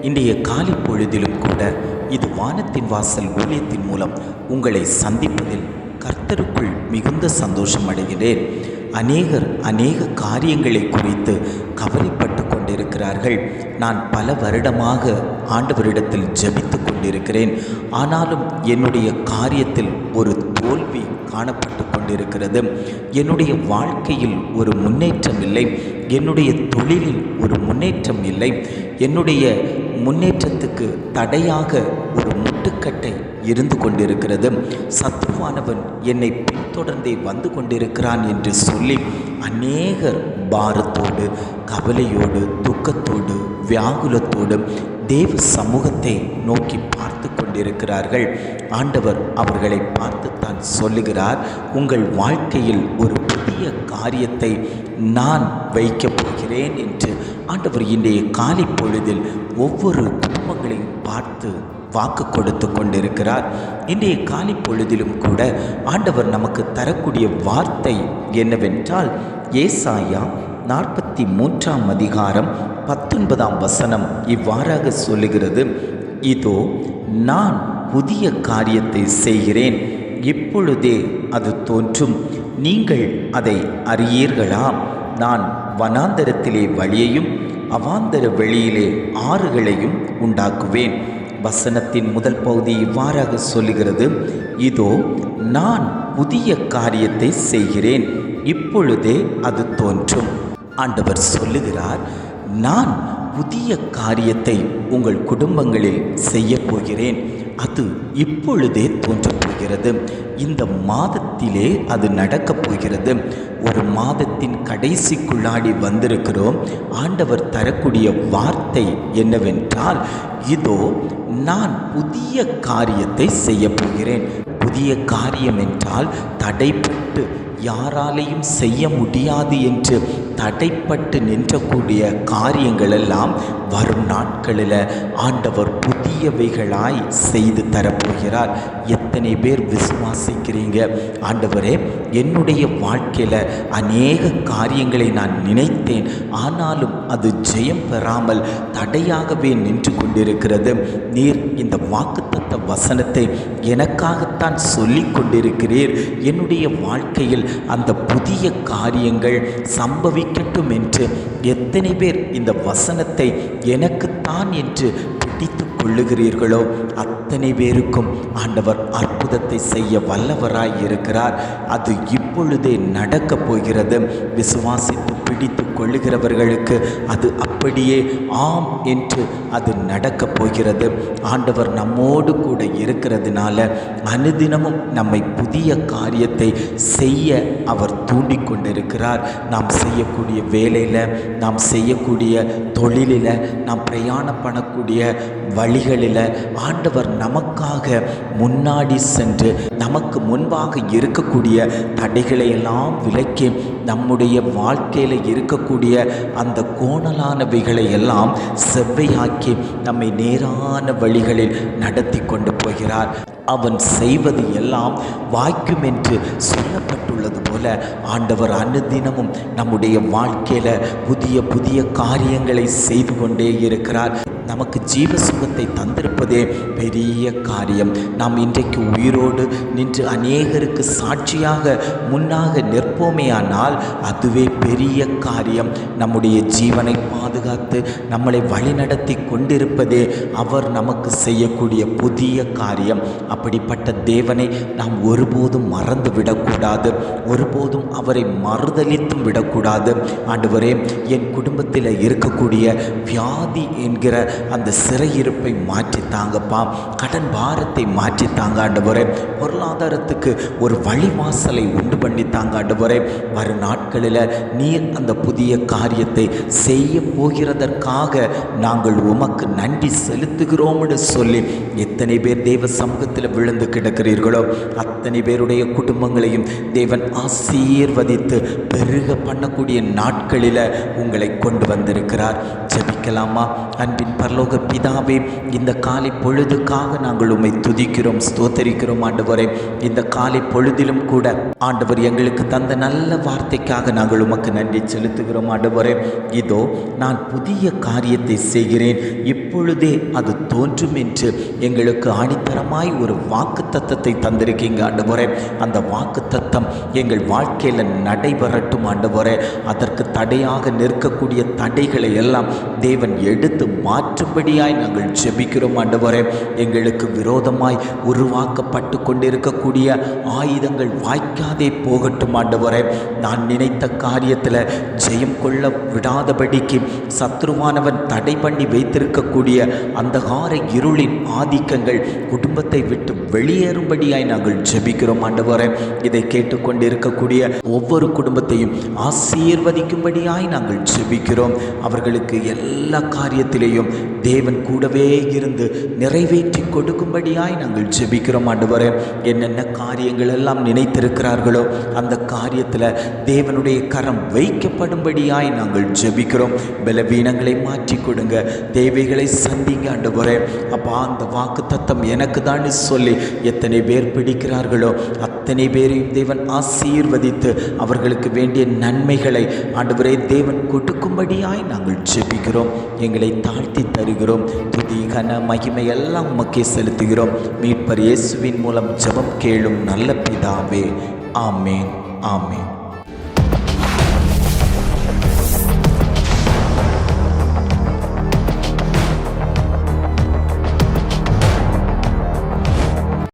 இன்றைய காலை பொழுதிலும் கூட இது வானத்தின் வாசல் ஊழியத்தின் மூலம் உங்களை சந்திப்பதில் கர்த்தருக்குள் மிகுந்த சந்தோஷம் அடைகிறேன். அநேக காரியங்களை குறித்து கவலைப்பட்டு கொண்டிருக்கிறார்கள். நான் பல வருடமாக ஆண்டவரிடத்தில் ஜெபித்து கொண்டிருக்கிறேன். ஆனாலும் என்னுடைய காரியத்தில் ஒரு தோல்வி காணப்பட்டு கொண்டிருக்கிறது. என்னுடைய வாழ்க்கையில் ஒரு முன்னேற்றம் இல்லை. என்னுடைய தொழிலில் ஒரு முன்னேற்றம் இல்லை. என்னுடைய முன்னேற்றத்துக்கு தடையாக ஒரு முட்டுக்கட்டை இருந்து கொண்டிருக்கிறது. சத்ருவானவன் என்னை பின்தொடர்ந்தே வந்து கொண்டிருக்கிறான் என்று சொல்லி அநேகர் பாரத்தோடு, கவலையோடு, துக்கத்தோடு, வியாகுலத்தோடு தேவ சமூகத்தை நோக்கி பார்த்து கொண்டிருக்கிறார்கள். ஆண்டவர் அவர்களை பார்த்து தான் சொல்லுகிறார், உங்கள் வாழ்க்கையில் ஒரு புதிய காரியத்தை நான் வைக்கப் போகிறேன் என்று ஆண்டவர் இன்றைய காலை பொழுதில் ஒவ்வொரு குடும்பங்களையும் பார்த்து வாக்கு கொடுத்து கொண்டிருக்கிறார். இன்றைய காலை பொழுதிலும் கூட ஆண்டவர் நமக்கு தரக்கூடிய வார்த்தை என்னவென்றால், ஏசாயா 43 அதிகாரம் 19 இவ்வாறாக சொல்லுகிறது, இதோ நான் புதிய காரியத்தை செய்கிறேன், இப்பொழுதே அது தோன்றும், நீங்கள் அதை அறியீர்களா? நான் வனாந்தரத்திலே வழியையும் அவாந்தர வெளியிலே ஆறுகளையும் உண்டாக்குவேன். வசனத்தின் முதல் பகுதி இவ்வாறாக சொல்லுகிறது, இதோ நான் புதிய காரியத்தை செய்கிறேன், இப்பொழுதே அது தோன்றும். ஆண்டவர் சொல்லுகிறார், நான் புதிய காரியத்தை உங்கள் குடும்பங்களில் செய்ய போகிறேன், அது இப்பொழுதே தோன்றப் போகிறது. இந்த மாதத்திலே அது நடக்கப் போகிறது. ஒரு மாதத்தின் கடைசிக்குள்ளாடி வந்திருக்கிறோம். ஆண்டவர் தரக்கூடிய வார்த்தை என்னவென்றால், இதோ நான் புதிய காரியத்தை செய்ய போகிறேன். புதிய காரியம் என்றால் தடைப்பட்டு யாராலையும் செய்ய முடியாது என்று தடைப்பட்டு நின்றக்கூடிய காரியங்கள் எல்லாம் வரும் நாட்களில் ஆண்டவர் புதியவைகளாய் செய்து தரப்போகிறார். எத்தனை பேர் விசுவாசிக்கிறீங்க? ஆண்டவரே, என்னுடைய வாழ்க்கையில் அநேக காரியங்களை நான் நினைத்தேன், ஆனாலும் அது ஜெயம் பெறாமல் தடையாகவே நின்று கொண்டிருக்கிறது. நீர் இந்த வாக்குத்தத்த வசனத்தை எனக்காகத்தான் சொல்லி கொண்டிருக்கிறீர். என்னுடைய வாழ்க்கையில் அந்த புதிய காரியங்கள் சம்பவிக்கட்டும் என்று எத்தனை பேர் இந்த வசனத்தை எனக்குத்தான் என்று பிடித்து கொள்ளுகிறீர்களோ அத்தனை பேருக்கும் ஆண்டவர் அற்புதத்தை செய்ய வல்லவராய் இருக்கிறார். அது இப்பொழுதே நடக்கப் போகிறது. விசுவாசித்து பிடித்து கொள்ளுகிறவர்களுக்கு அது அப்படியே ஆம் என்று அது நடக்கப் போகிறது. ஆண்டவர் நம்மோடு கூட இருக்கிறதுனால அனுதினமும் நம்மை புதிய காரியத்தை செய்ய அவர் தூண்டிக் கொண்டிருக்கிறார். நாம் செய்யக்கூடிய வேலையில், நாம் செய்யக்கூடிய தொழிலில், நாம் பிரயாணம் பண்ணக்கூடிய வழிகளில் ஆண்டவர் நமக்காக முன்னாடி சென்று நமக்கு முன்பாக இருக்கக்கூடிய தடைகளை எல்லாம் விலக்கி நம்முடைய வாழ்க்கையில் இருக்கக்கூடிய அந்த கோணலானவைகளை எல்லாம் செவ்வையாக்கி நம்மை நேரான வழிகளில் நடத்தி கொண்டு போகிறார். அவன் செய்வது எல்லாம் வாய்க்கும் என்று சொல்லப்பட்டுள்ளது போல ஆண்டவர் அனுதினமும் நம்முடைய வாழ்க்கையில் புதிய காரியங்களை செய்து கொண்டே இருக்கிறார். நமக்கு ஜீவ சுகத்தை தந்திருப்பதே பெரிய காரியம். நாம் இன்றைக்கு உயிரோடு நின்று அநேகருக்கு சாட்சியாக முன்னாக நிற்போமேயானால் அதுவே பெரிய காரியம். நம்முடைய ஜீவனை பாதுகாத்து நம்மளை வழிநடத்தி கொண்டிருப்பதே அவர் நமக்கு செய்யக்கூடிய புதிய காரியம். அப்படிப்பட்ட தேவனை நாம் ஒருபோதும் மறந்து விடக்கூடாது. ஒருபோதும் அவரை மறுதலித்தும் விடக்கூடாது. ஆண்டவரே, என் குடும்பத்தில் இருக்கக்கூடிய வியாதி என்கிற அந்த சிறையிருப்பை மாற்றித்தாங்கப்பா, கடன் பாரத்தை மாற்றித்தாங்க ஆண்டவரே, பொருளாதாரத்துக்கு ஒரு வழிவாசலை உண்டு பண்ணித்தாங்க ஆண்டவரே. வரும் நாட்களில் நீர் அந்த புதிய காரியத்தை செய்ய போகிறதற்காக நாங்கள் உமக்கு நன்றி செலுத்துகிறோம்னு சொல்லி எத்தனை பேர் தேவ சமூகத்தில் விழுந்து கிடக்கிறீர்களோ அத்தனை பேருடைய குடும்பங்களையும் தேவன் ஆசீர்வதித்து பெருக பண்ணக்கூடிய நாட்களில் உங்களை கொண்டு வந்திருக்கிறார். ஜெபிக்கலாமா? அன்பின் பரலோக பிதாவே, இந்த காலை பொழுதுக்காக நாங்கள் உம்மை துதிக்கிறோம், ஸ்தோத்தரிக்கிறோம் ஆண்டவரே. இந்த காலை பொழுதிலும் கூட ஆண்டவர் எங்களுக்கு தந்த நல்ல வார்த்தைக்காக நாங்கள் உமக்கு நன்றி செலுத்துகிறோம் ஆண்டவரே. இதோ நான் புதிய காரியத்தை செய்கிறேன், இப்பொழுதே அது தோன்றும் என்று எங்களுக்கு ஆணித்தரமாய் ஒரு வாக்கு தத்தத்தை தந்திருக்கீங்க ஆண்டவரே. அந்த வாக்கு தத்தம் எங்கள் வாழ்க்கையில் நடைபெறட்டும் ஆண்டவரே. அதற்கு தடையாக நிற்கக்கூடிய தடைகளை எல்லாம் தேவன் எடுத்து மாற்றும்படியாய் நாங்கள் ஜெபிக்கிறோம் ஆண்டவரே. எங்களுக்கு விரோதமாய் உருவாக்கப்பட்டு கொண்டிருக்கக்கூடிய ஆயுதங்கள் வாய்க்காதே போகட்டும் ஆண்டவரே. நான் நினைத்த காரியத்தில் ஜெயம் கொள்ள விடாதபடிக்கு சத்ருவானவன் தடை பண்ணி வைத்திருக்கக்கூடிய அந்தகார இருளின் ஆதிக்கங்கள் குடும்பத்தை விட்டு வெளியேறும்படியாய் நாங்கள் ஜெபிக்கிறோம் ஆண்டவரே. இதை கேட்டுக்கொண்டிருக்கக்கூடிய ஒவ்வொரு குடும்பத்தையும் ஆசீர்வதிக்கும்படியாய் நாங்கள் ஜெபிக்கிறோம். அவர்களுக்கு எல்லா காரியத்திலேயும் தேவன் கூடவே இருந்து நிறைவேற்றி கொடுக்கும்படியாய் நாங்கள் ஜெபிக்கிறோம் ஆண்டவரே. என்னென்ன காரியங்கள் எல்லாம் நினைத்திருக்கிறார்களோ அந்த காரியத்தில் தேவனுடைய கரம் வைக்கப்படும்படியாய் நாங்கள் ஜெபிக்கிறோம். பலவீனங்களை மாற்றி கொடுங்க, தேவைகளை சந்திங்க ஆண்டவரே. அப்பா, அந்த வாக்கு தத்தம் எனக்கு தான் சொல்லி எத்தனை பேர் பிடிக்கிறார்களோ அத்தனை பேரையும் தேவன் ஆசீர்வதித்து அவர்களுக்கு வேண்டிய நன்மைகளை ஆண்டவரே தேவன் கொடுக்கும்படியாய் நாங்கள் ஜெபிக்கிறோம். எங்களை தாழ்த்தி தருகிறோம். துதி கன மகிமை எல்லாம் உமக்கே செலுத்துகிறோம். மீட்பர் இயேசுவின் மூலம் ஜெபம் கேளும் நல்ல பிதாவே. ஆமேன், ஆமேன்.